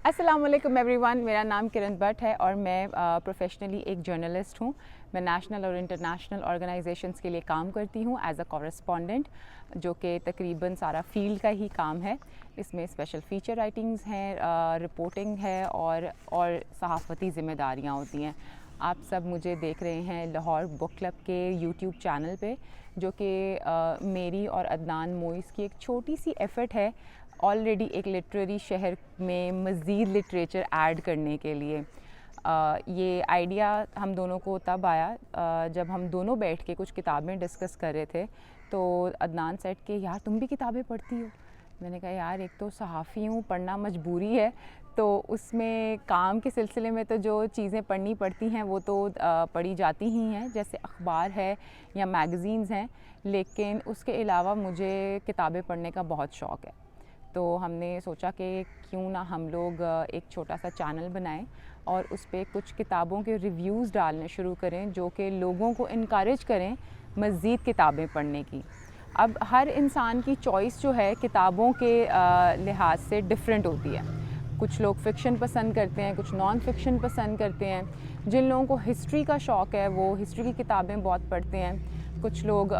अस्सलाम वालेकुम एवरीवन। मेरा नाम किरण भट्ट है और मैं प्रोफेशनली एक जर्नलिस्ट हूँ। मैं नेशनल और इंटरनेशनल ऑर्गेनाइजेशंस के लिए काम करती हूँ एज अ कॉरेस्पॉन्डेंट, जो कि तकरीबन सारा फील्ड का ही काम है। इसमें स्पेशल फ़ीचर राइटिंग्स हैं, रिपोर्टिंग है और सहाफ़ती ज़िम्मेदारियाँ होती हैं। आप सब मुझे देख रहे हैं लाहौर बुक क्लब के यूट्यूब चैनल पे, जो कि मेरी और अदनान मोइस की एक छोटी सी एफ़र्ट है ऑलरेडी एक लिटरेरी शहर में मज़ीद लिटरेचर ऐड करने के लिए। ये आइडिया हम दोनों को तब आया जब हम दोनों बैठ के कुछ किताबें डिस्कस कर रहे थे। तो अदनान सेड कि यार तुम भी किताबें पढ़ती हो। मैंने कहा यार एक तो सहाफ़ी हूँ, पढ़ना मजबूरी है, तो उसमें काम के सिलसिले में तो जो चीज़ें पढ़नी पड़ती हैं वो तो पढ़ी जाती ही हैं, जैसे अखबार है या मैगज़ीन्स हैं। लेकिन उसके अलावा मुझे किताबें पढ़ने का बहुत शौक़ है। तो हमने सोचा कि क्यों ना हम लोग एक छोटा सा चैनल बनाएं और उस पर कुछ किताबों के रिव्यूज़ डालने शुरू करें, जो कि लोगों को इनकरेज करें मज़ीद किताबें पढ़ने की। अब हर इंसान की चॉइस जो है किताबों के लिहाज से डिफरेंट होती है। कुछ लोग फ़िक्शन पसंद करते हैं, कुछ नॉन फ़िक्शन पसंद करते हैं। जिन लोगों को हिस्ट्री का शौक़ है वो हिस्ट्री की किताबें बहुत पढ़ते हैं। कुछ लोग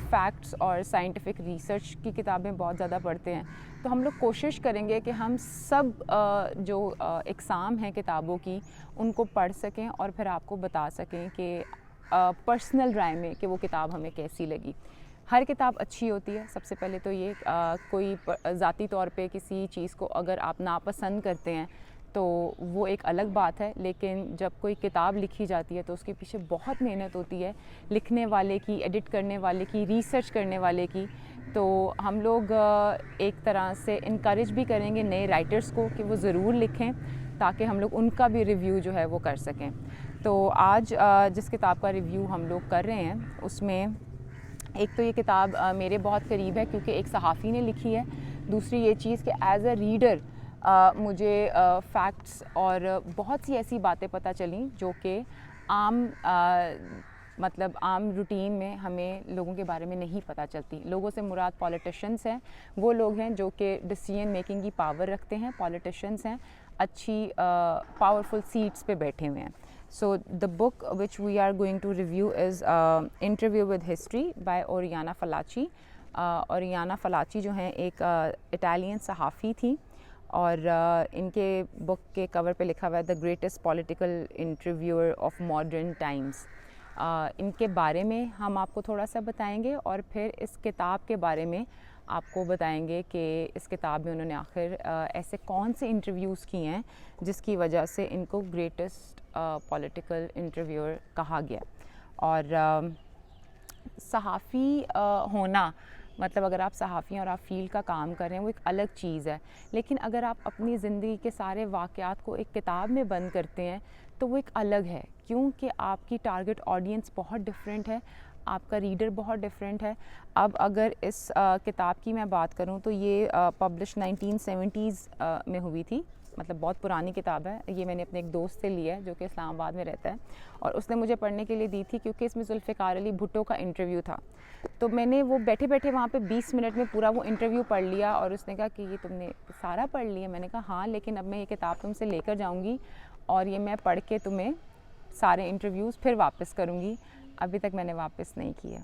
फैक्ट्स और साइंटिफिक रिसर्च की किताबें बहुत ज़्यादा पढ़ते हैं। तो हम लोग कोशिश करेंगे कि हम सब जो एग्ज़ाम हैं किताबों की उनको पढ़ सकें और फिर आपको बता सकें कि पर्सनल राय में कि वो किताब हमें कैसी लगी। हर किताब अच्छी होती है। सबसे पहले तो ये कोई ज़ाती तौर पे किसी चीज़ को अगर आप नापसंद करते हैं तो वो एक अलग बात है, लेकिन जब कोई किताब लिखी जाती है तो उसके पीछे बहुत मेहनत होती है, लिखने वाले की, एडिट करने वाले की, रिसर्च करने वाले की। तो हम लोग एक तरह से इनकरेज भी करेंगे नए राइटर्स को कि वो ज़रूर लिखें, ताकि हम लोग उनका भी रिव्यू जो है वो कर सकें। तो आज जिस किताब का रिव्यू हम लोग कर रहे हैं उसमें एक तो ये किताब मेरे बहुत करीब है क्योंकि एक सहाफ़ी ने लिखी है। दूसरी ये चीज़ कि एज़ अ रीडर मुझे फैक्ट्स और बहुत सी ऐसी बातें पता चलीं जो कि मतलब आम रूटीन में हमें लोगों के बारे में नहीं पता चलती। लोगों से मुराद पॉलिटिशियंस हैं, वो लोग हैं जो कि डिसीजन मेकिंग की पावर रखते हैं। पॉलिटिशियंस हैं, अच्छी पावरफुल सीट्स पे बैठे हुए हैं। So the book which we are going to review is interview with history by Oriana Fallaci. Oriana Fallaci जो हैं एक इटालियन सहाफ़ी थी और इनके बुक के कवर पे लिखा हुआ है the greatest political interviewer of modern times. इनके बारे में हम आपको थोड़ा सा बताएंगे और फिर इस किताब के बारे में आपको बताएंगे कि इस किताब में उन्होंने आखिर ऐसे कौन से इंटरव्यूज़ किए हैं जिसकी वजह से इनको ग्रेटेस्ट पॉलिटिकल इंटरव्यूअर कहा गया। और सहाफ़ी होना मतलब अगर आप सहाफ़ी और आप फ़ील्ड का काम कर रहे हैं वो एक अलग चीज़ है, लेकिन अगर आप अपनी ज़िंदगी के सारे वाक़यात को एक किताब में बंद करते हैं तो वो एक अलग है, क्योंकि आपकी टारगेट ऑडियंस बहुत डिफरेंट है, आपका रीडर बहुत डिफरेंट है। अब अगर इस किताब की मैं बात करूं तो ये पब्लिश 1970s में हुई थी, मतलब बहुत पुरानी किताब है। ये मैंने अपने एक दोस्त से लिया है जो कि इस्लामाबाद में रहता है और उसने मुझे पढ़ने के लिए दी थी क्योंकि इसमें जुल्फ़िकार अली भुट्टो का इंटरव्यू था। तो मैंने वो बैठे बैठे वहाँ पे 20 मिनट में पूरा वो इंटरव्यू पढ़ लिया और उसने कहा कि ये तुमने सारा पढ़ लिया। मैंने कहा हाँ, लेकिन अब मैं ये किताब तुमसे लेकर जाऊँगी और ये मैं पढ़ के तुम्हें सारे इंटरव्यूज़ फिर वापस करूँगी। अभी तक मैंने वापस नहीं किया,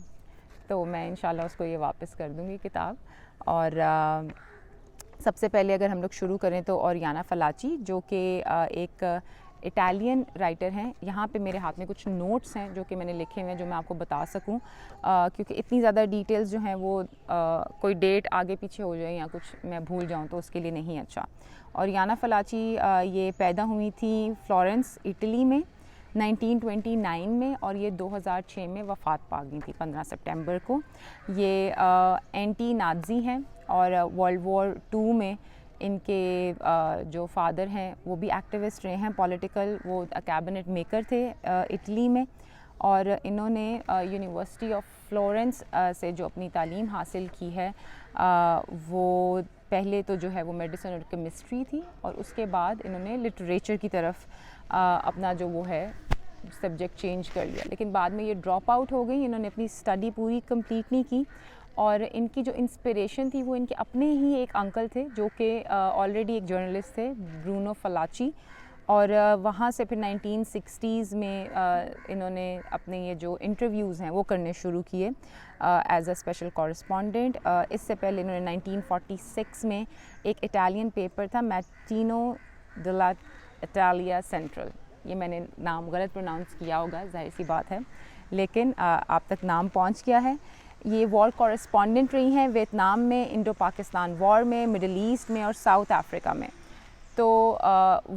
तो मैं इंशाल्लाह उसको ये वापस कर दूँगी किताब। और सबसे पहले अगर हम लोग शुरू करें तो ओरियाना फलाची जो कि एक इटालियन राइटर हैं। यहाँ पे मेरे हाथ में कुछ नोट्स हैं जो कि मैंने लिखे हुए हैं जो मैं आपको बता सकूँ, क्योंकि इतनी ज़्यादा डिटेल्स जो हैं वो कोई डेट आगे पीछे हो जाए या कुछ मैं भूल जाऊँ तो उसके लिए नहीं अच्छा। ओरियाना फलाची ये पैदा हुई थी फ्लोरेंस इटली में 1929 में और ये 2006 में वफ़ात पा गई थी 15 सितंबर को। ये एंटी नाज़ी हैं और वर्ल्ड वॉर 2 में इनके जो फादर हैं वो भी एक्टिविस्ट रहे हैं पॉलिटिकल, वो कैबिनेट मेकर थे इटली में। और इन्होंने यूनिवर्सिटी ऑफ फ्लोरेंस से जो अपनी तालीम हासिल की है वो पहले तो जो है वो मेडिसिन और केमिस्ट्री थी और उसके बाद इन्होंने लिटरेचर की तरफ अपना जो वो है सब्जेक्ट चेंज कर लिया, लेकिन बाद में ये ड्रॉप आउट हो गई। इन्होंने अपनी स्टडी पूरी कंप्लीट नहीं की और इनकी जो इंस्पिरेशन थी वो इनके अपने ही एक अंकल थे जो कि ऑलरेडी एक जर्नलिस्ट थे, ब्रूनो फलाची। और वहाँ से फिर 1960s में इन्होंने अपने ये जो इंटरव्यूज़ हैं वो करने शुरू किए एज अ स्पेशल कॉरेस्पॉन्डेंट। इससे पहले इन्होंने 1946 में एक इटालियन पेपर था, मैटिनो डेला इटालिया सेंट्रल, ये मैंने नाम गलत प्रोनाउंस किया होगा, जाहिर सी बात है, लेकिन आप तक नाम पहुंच गया है। ये वॉर कॉरेस्पॉन्डेंट रही हैं वियतनाम में, इंडो पाकिस्तान वॉर में, मिडल ईस्ट में और साउथ अफ्रीका में। तो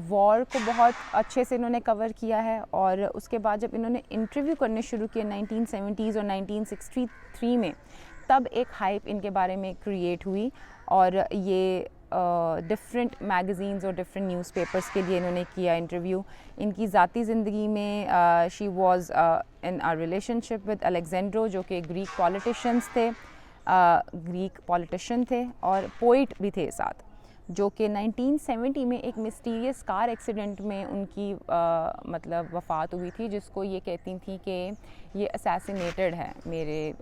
वॉर को बहुत अच्छे से इन्होंने कवर किया है। और उसके बाद जब इन्होंने इंटरव्यू करने शुरू किए 1970s और 1963 में, तब एक हाइप इनके बारे में क्रिएट हुई और ये डिफरेंट मैगज़ीन्स और डिफरेंट न्यूज़पेपर्स के लिए इन्होंने किया इंटरव्यू। इनकी ज़ाती ज़िंदगी में she was in a relationship with Alexandro, जो कि ग्रीक पॉलिटिशियन थे और पोइट भी थे साथ, जो कि 1970 में एक मिस्टीरियस कार एक्सीडेंट में उनकी मतलब वफ़ात हुई थी, जिसको ये कहती थी कि ये असैसिनेटेड है, मेरे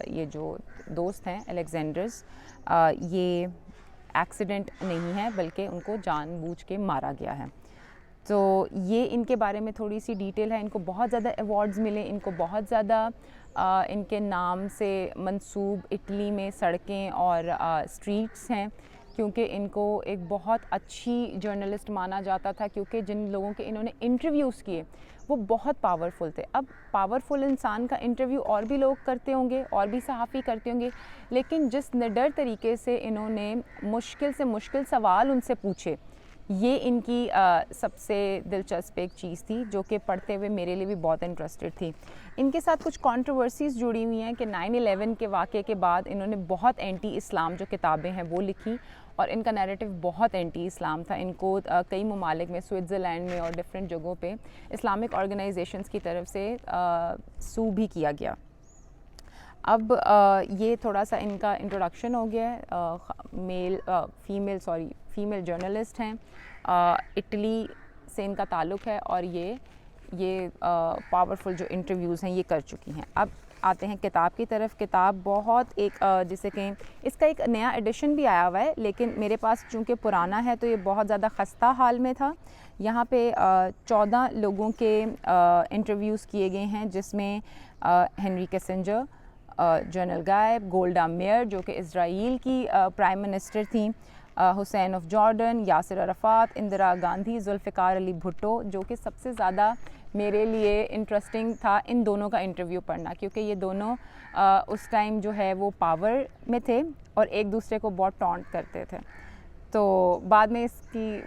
ये जो दोस्त हैं अलेक्जेंडर्स, ये एक्सीडेंट नहीं है बल्कि उनको जानबूझ के मारा गया है। तो ये इनके बारे में थोड़ी सी डिटेल है। इनको बहुत ज़्यादा अवार्ड्स मिले, इनको बहुत ज़्यादा इनके नाम से मंसूब इटली में सड़कें और स्ट्रीट्स हैं, क्योंकि इनको एक बहुत अच्छी जर्नलिस्ट माना जाता था, क्योंकि जिन लोगों के इन्होंने इंटरव्यूज़ किए वो बहुत पावरफुल थे। अब पावरफुल इंसान का इंटरव्यू और भी लोग करते होंगे, और भी सहाफ़ी करते होंगे, लेकिन जिस निडर तरीके से इन्होंने मुश्किल से मुश्किल सवाल उनसे पूछे, ये इनकी सबसे दिलचस्प एक चीज़ थी, जो कि पढ़ते हुए मेरे लिए भी बहुत इंटरेस्टेड थी। इनके साथ कुछ कंट्रोवर्सीज़ जुड़ी हुई हैं कि 9/11 के वाक़े के बाद इन्होंने बहुत एंटी इस्लाम जो किताबें हैं वो लिखी, और इनका नैरेटिव बहुत एंटी इस्लाम था। इनको कई ममालिक में, स्विट्ज़रलैंड में और डिफरेंट जगहों पे इस्लामिक ऑर्गेनाइजेशंस की तरफ से सू भी किया गया। अब ये थोड़ा सा इनका इंट्रोडक्शन हो गया है। फीमेल जर्नलिस्ट हैं, इटली से इनका ताल्लुक़ है, और ये पावरफुल जो इंटरव्यूज़ हैं ये कर चुकी हैं। अब आते हैं किताब की तरफ। किताब बहुत एक जिसे कहें, इसका एक नया एडिशन भी आया हुआ है, लेकिन मेरे पास चूँकि पुराना है तो ये बहुत ज़्यादा खस्ता हाल में था। यहाँ पे 14 लोगों के इंटरव्यूज़ किए गए हैं, जिसमें हेनरी किसिंजर, जनरल गायब, गोल्डा मेयर जो कि इज़राइल की प्राइम मिनिस्टर थी, हुसैन ऑफ जॉर्डन, यासिर अरफात, इंदिरा गांधी, जुल्फ़िकार अली भुट्टो, जो कि सबसे ज़्यादा मेरे लिए इंटरेस्टिंग था इन दोनों का इंटरव्यू पढ़ना, क्योंकि ये दोनों उस टाइम जो है वो पावर में थे और एक दूसरे को बहुत टॉन्ट करते थे। तो बाद में इसकी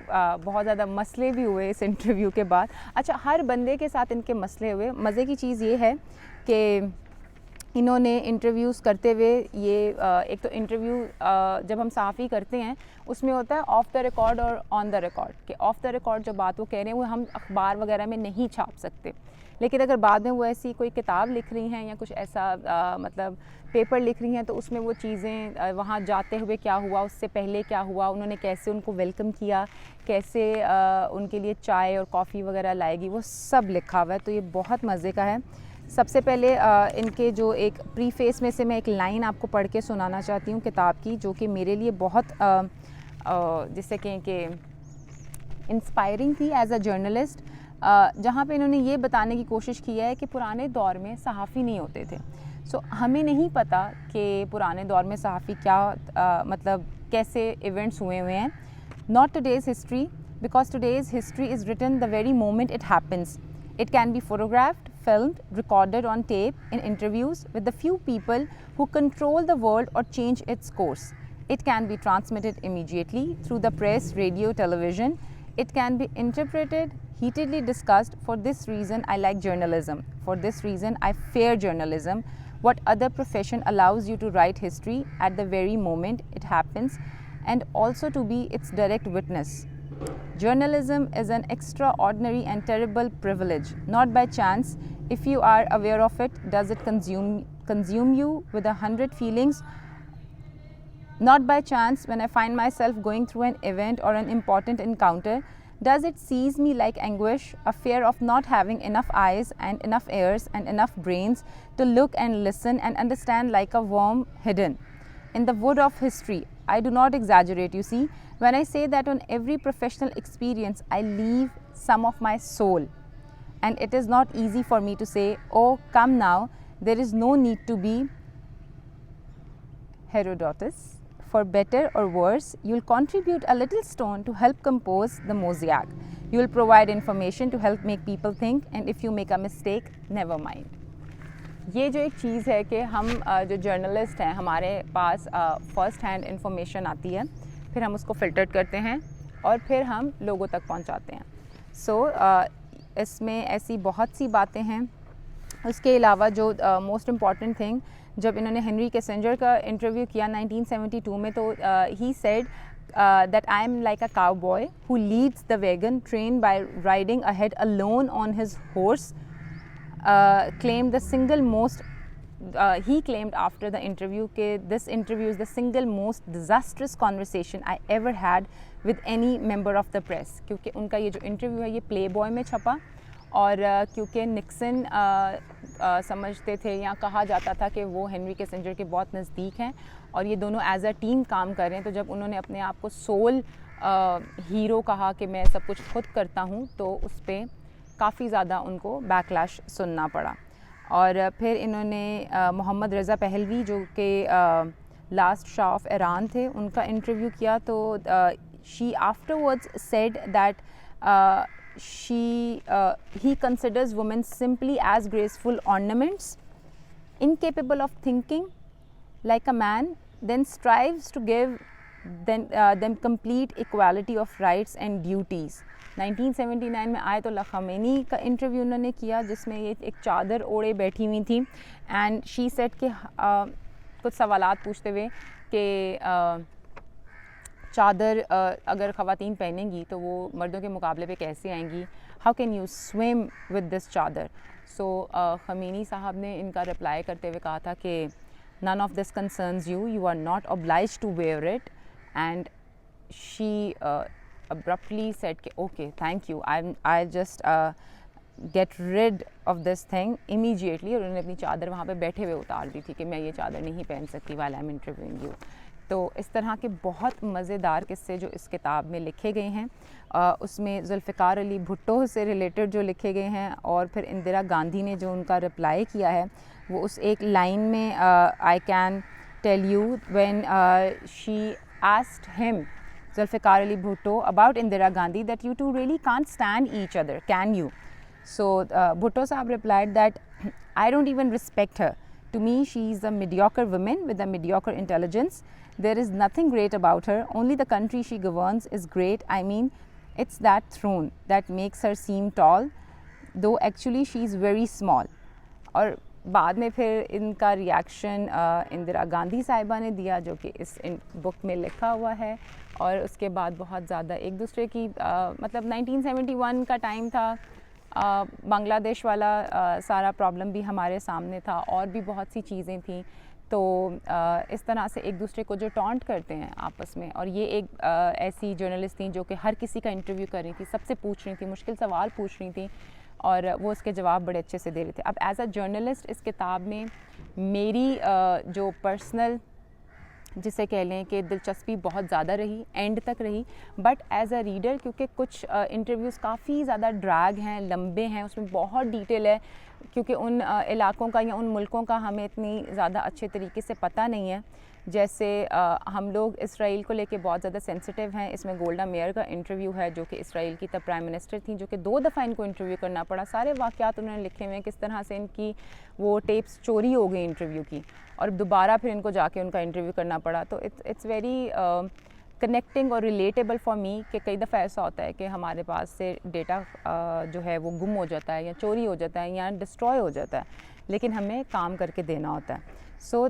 बहुत ज़्यादा मसले भी हुए इस इंटरव्यू के बाद। अच्छा, हर बंदे के साथ इनके मसले हुए। मज़े की चीज़ ये है कि इन्होंने इंटरव्यूज़ करते हुए ये एक तो इंटरव्यू जब हम सहाफ़ी करते हैं उसमें होता है ऑफ़ द रिकॉर्ड और ऑन द रिकॉर्ड, कि ऑफ़ द रिकॉर्ड जो बात वो कह रहे हैं वो हम अखबार वगैरह में नहीं छाप सकते, लेकिन अगर बाद में वो ऐसी कोई किताब लिख रही हैं या कुछ ऐसा मतलब पेपर लिख रही हैं, तो उसमें वो चीज़ें वहाँ जाते हुए क्या हुआ, उससे पहले क्या हुआ, उन्होंने कैसे उनको वेलकम किया, कैसे उनके लिए चाय और कॉफ़ी वगैरह लाएगी, वो सब लिखा हुआ है। तो ये बहुत मज़े का है। सबसे पहले इनके जो एक प्रीफेस में से मैं एक लाइन आपको पढ़ के सुनाना चाहती हूँ किताब की, जो कि मेरे लिए बहुत जिसे कहें कि इंस्पायरिंग थी एज अ जर्नलिस्ट, जहाँ पे इन्होंने ये बताने की कोशिश की है कि पुराने दौर में सहाफ़ी नहीं होते थे। सो हमें नहीं पता कि पुराने दौर में सहाफ़ी क्या मतलब कैसे इवेंट्स हुए हैं। Not today's history, because today's history is written the very moment it happens. It can be photographed, filmed, recorded on tape, in interviews with the few people who control the world or change its course. It can be transmitted immediately through the press, radio, television. It can be interpreted, heatedly discussed. For this reason, I like journalism. For this reason, I fear journalism. What other profession allows you to write history at the very moment it happens, and also to be its direct witness? Journalism is an extraordinary and terrible privilege. Not by chance, if you are aware of it, does it consume you with 100 feelings. Not by chance, when I find myself going through an event or an important encounter, does it seize me like anguish, a fear of not having enough eyes and enough ears and enough brains to look and listen and understand, like a worm hidden. in the wood of history. I do not exaggerate, you see, when I say that on every professional experience I leave some of my soul. And it is not easy for me to say, oh, come now, there is no need to be Herodotus. For better or worse, you will contribute a little stone to help compose the mosaic. You will provide information to help make people think, and if you make a mistake, never mind. ये जो एक चीज़ है कि हम जो journalist हैं, हमारे पास first hand information आती है, फिर हम उसको फ़िल्टर करते हैं और फिर हम लोगों तक पहुंचाते हैं. सो इसमें ऐसी बहुत सी बातें हैं. उसके अलावा जो मोस्ट इम्पॉर्टेंट थिंग, जब इन्होंने हेनरी किसिंजर का इंटरव्यू किया 1972 में, तो he said that I am like a cowboy who leads the wagon, trained by riding ahead alone on his horse. Claimed the single most he claimed after the interview that this interview is the single most disastrous conversation I ever had with any member of the press. क्योंकि उनका ये जो interview है ये Playboy में छपा, और क्योंकि निक्सन समझते थे या कहा जाता था कि वो हेनरी किसिंजर के बहुत नज़दीक हैं और ये दोनों एज अ टीम काम कर रहे हैं, तो जब उन्होंने अपने आप को सोल हीरो कहा कि मैं सब कुछ खुद करता हूँ, तो उस पर काफ़ी ज़्यादा उनको बैकलैश सुनना पड़ा. और फिर इन्होंने मोहम्मद रज़ा पहलवी जो कि लास्ट शाह ऑफ ईरान थे, उनका इंटरव्यू किया. तो she afterwards said that he considers women simply as graceful ornaments, incapable of thinking like a man, then strives to give them complete equality of rights and duties. 1979 में ayatollah ख़मैनी का interview उन्होंने किया, जिसमें ये एक चादर ओढ़े बैठी हुई थी, एंड शी सेड कि कुछ सवालात पूछते हुए कि चादर अगर ख़वातीन पहनेंगी तो वो मर्दों के मुकाबले पे कैसे आएंगी, how can you swim with this चादर. सो ख़मैनी साहब ने इनका रिप्लाई करते हुए कहा था कि none of this concerns you, you are not obliged to wear it. And she abruptly said okay, thank you, I'll just get rid of this thing immediately. और उन्होंने अपनी चादर वहाँ पे बैठे हुए उतार दी थी कि मैं ये चादर नहीं पहन सकती while I'm interviewing you. तो इस तरह के बहुत मज़ेदार किस्से जो इस किताब में लिखे गए हैं, उसमें जुल्फ़िकार अली भुट्टो से रिलेटेड जो लिखे गए हैं, और फिर इंदिरा गांधी ने जो उनका रिप्लाई किया है, वो उस एक लाइन में I can tell you when she asked him, Zulfikar Ali Bhutto, about Indira Gandhi, that you two really can't stand each other, can you. So Bhutto साहब replied that I don't even respect her. To me, she is a mediocre woman with a mediocre intelligence. There is nothing great about her. Only the country she governs is great. I mean, it's that throne that makes her seem tall, though actually she is very small. और बाद में फिर इनका reaction Indira Gandhi साहिबा ने दिया, जो कि इस बुक में लिखा हुआ है. और उसके बाद बहुत ज़्यादा एक दूसरे की मतलब 1971 का टाइम था, बांग्लादेश वाला सारा प्रॉब्लम भी हमारे सामने था, और भी बहुत सी चीज़ें थी. तो इस तरह से एक दूसरे को जो टॉन्ट करते हैं आपस में, और ये एक ऐसी जर्नलिस्ट थी जो कि हर किसी का इंटरव्यू कर रही थी, सबसे पूछ रही थी, मुश्किल सवाल पूछ रही थी, और वो उसके जवाब बड़े अच्छे से दे रहे थे. अब एज अ जर्नलिस्ट इस किताब में मेरी जो पर्सनल, जिसे कह लें कि दिलचस्पी बहुत ज़्यादा रही, एंड तक रही, बट एज़ अ रीडर क्योंकि कुछ इंटरव्यूज़ काफ़ी ज़्यादा ड्रैग हैं, लंबे हैं, उसमें बहुत डिटेल है, क्योंकि उन इलाकों का या उन मुल्कों का हमें इतनी ज़्यादा अच्छे तरीके से पता नहीं है. जैसे हम लोग इसराइल को लेके बहुत ज़्यादा सेंसिटिव हैं. इसमें गोल्डा मेयर का इंटरव्यू है, जो कि इसराइल की तब प्राइम मिनिस्टर थी, जो कि 2 दफ़ा इनको इंटरव्यू करना पड़ा. सारे वाक़यात उन्होंने लिखे हुए हैं, किस तरह से इनकी वो टेप्स चोरी हो गई इंटरव्यू की, और दोबारा फिर इनको जाके उनका इंटरव्यू करना पड़ा. तो इट्स वेरी कनेक्टिंग और रिलेटेबल फॉर मी कि कई दफ़ा ऐसा होता है कि हमारे पास से डेटा जो है वो गुम हो जाता है, या चोरी हो जाता है, या डिस्ट्रॉय हो जाता है, लेकिन हमें काम करके देना होता है. So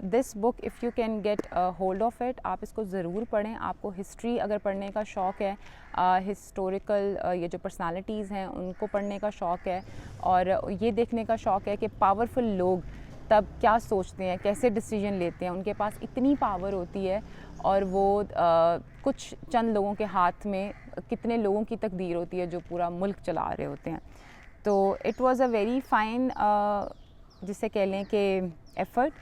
this book, if you can get hold of it, आप इसको ज़रूर पढ़ें. आपको हिस्ट्री अगर पढ़ने का शौक़ है, हिस्टोरिकल ये जो पर्सनालिटीज़ हैं उनको पढ़ने का शौक़ है, और ये देखने का शौक़ है कि पावरफुल लोग तब क्या सोचते हैं, कैसे डिसीजन लेते हैं. उनके पास इतनी पावर होती है, और वो कुछ चंद लोगों के हाथ में कितने लोगों की तकदीर होती है जो पूरा मुल्क चला रहे होते हैं. तो it was a very fine, जिसे कह लें कि एफ़र्ट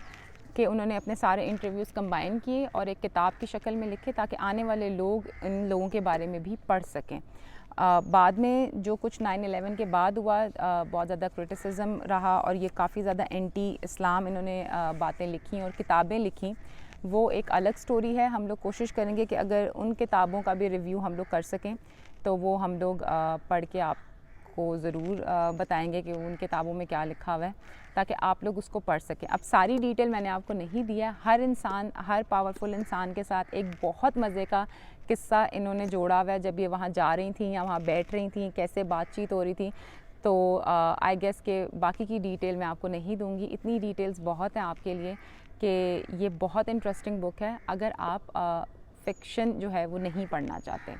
कि उन्होंने अपने सारे इंटरव्यूज़ कंबाइन किए और एक किताब की शक्ल में लिखे ताकि आने वाले लोग इन लोगों के बारे में भी पढ़ सकें। बाद में जो कुछ 9/11 के बाद हुआ, बहुत ज़्यादा क्रिटिसिज्म रहा और ये काफ़ी ज़्यादा एंटी इस्लाम इन्होंने बातें लिखी और किताबें लिखी। वो एक अलग स्टोरी है। हम लोग कोशिश करेंगे कि अगर उन किताबों का भी रिव्यू हम लोग कर सकें तो वो हम लोग पढ़ के आपको ज़रूर बताएंगे कि उन किताबों में क्या लिखा हुआ है, ताकि आप लोग उसको पढ़ सकें। अब सारी डिटेल मैंने आपको नहीं दिया। हर इंसान, हर पावरफुल इंसान के साथ एक बहुत मज़े का किस्सा इन्होंने जोड़ा हुआ है। जब ये वहाँ जा रही थी या वहाँ बैठ रही थी, कैसे बातचीत हो रही थी, तो आई गेस के बाकी की डिटेल मैं आपको नहीं दूंगी। इतनी डिटेल्स बहुत हैं आपके लिए कि ये बहुत इंटरेस्टिंग बुक है अगर आप फ़िक्शन जो है वो नहीं पढ़ना चाहते।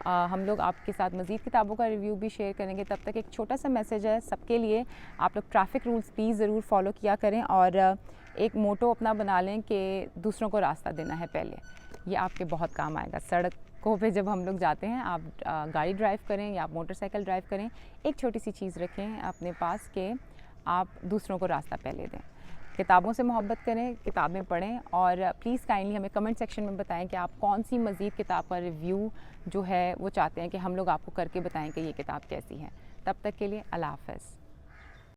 हम लोग आपके साथ मज़ीद किताबों का रिव्यू भी शेयर करेंगे। तब तक एक छोटा सा मैसेज है सबके लिए, आप लोग ट्रैफिक रूल्स प्लीज़ ज़रूर फॉलो किया करें और एक मोटो अपना बना लें कि दूसरों को रास्ता देना है पहले। ये आपके बहुत काम आएगा। सड़कों पे जब हम लोग जाते हैं, आप गाड़ी ड्राइव करें या आप मोटरसाइकिल ड्राइव करें, एक छोटी सी चीज़ रखें अपने पास कि आप दूसरों को रास्ता पहले दें। किताबों से मोहब्बत करें, किताबें पढ़ें और प्लीज़ काइंडली हमें कमेंट सेक्शन में बताएं कि आप कौन सी मज़ीद किताब का रिव्यू जो है वो चाहते हैं कि हम लोग आपको करके बताएं कि ये किताब कैसी है। तब तक के लिए अल्लाह हाफ़िज़।